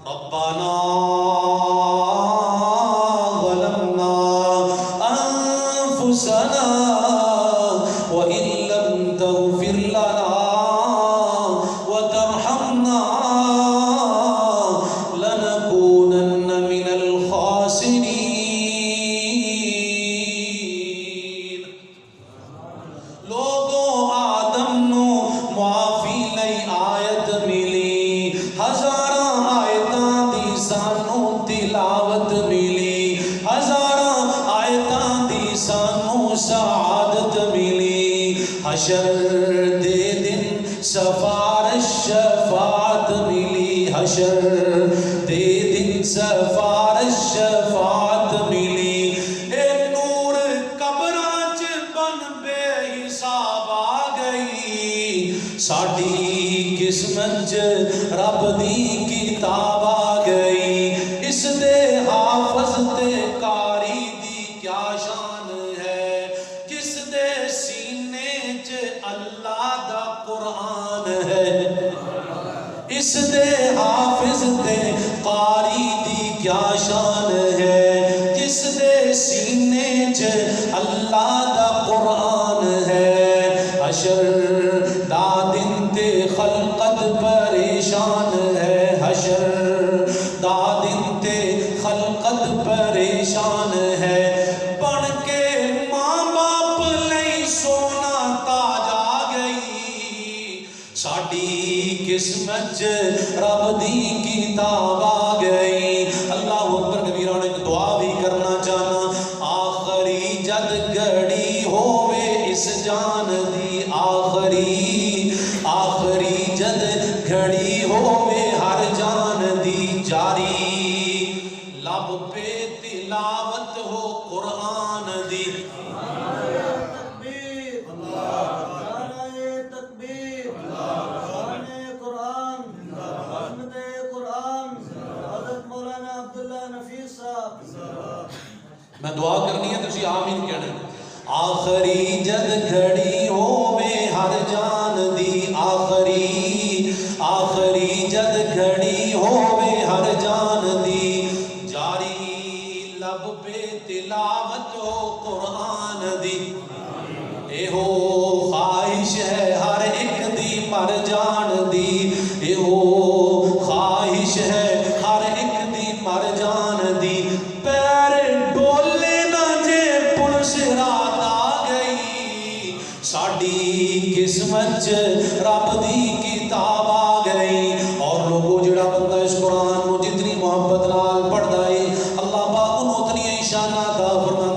ربنا ظلمنا انفسنا وان لم تغفر لنا وترحمنا لنكونن من الخاسرين. لوگوں آدم نو معافی لئی آیت ملی، ہزاراں آیتاں دی سانو تلاوت ملی، ہزاراں آیتاں دی سانو سعادت ملی. حشر دے دن سفارش شفاعت ملی، حشر دے دن سفارش شفاعت ملی. اے نور قبراں چ بن بے حساب آ گئی، ساڈی قسمت چ رب دی کتاب آ گئی. اس دے حافظ تے قاری دی کیا شان ہے، جس دے سینے چ اللہ دا قرآن ہے. اس دے حافظ تے قاری دی کیا شان ہے، جس دے سینے چ اللہ دا قرآن ہے. حشر دا دن تے خلقت پریشان ہے، حشر دا دن تے خلقت پریشان ہے. بن کے ماں باپ لئی سونا تاج آ گئی، ساڈی قسمت چ رب دی کتاب آ گئی. اللہ اکبر کبیرہ. ایک دعا بھی کرنا چاہنا، آخری جد گھڑی ہووے اس جان دی، آخری جد گھڑی ہووے ہر جان دی، جاری لب پہ تلاوت ہو قرآن دی. میں دعا کرنی ہے تسی آمین کہنا. آخری جد گھڑی ہووے ہر جان دی، آخری جد گھڑی ہووے ہر جان دی، جاری لب پہ تلاوت ہو قرآن دی. اے ہو خواہش ہے ہر ایک دی مر جان دی، اے ہو خواہش ہے ہر ایک دی مر جان دی. پیر ڈولے نہ جے پلس رات آ گئی، ساڈی قسمت چ رب دی کتاب آ گئی. اور لوگوں جڑا بندہ اس قرآن کو جتنی محبت نال پڑھدا ہے اللہ پاک انہوں اتنی شان عطا فرماتا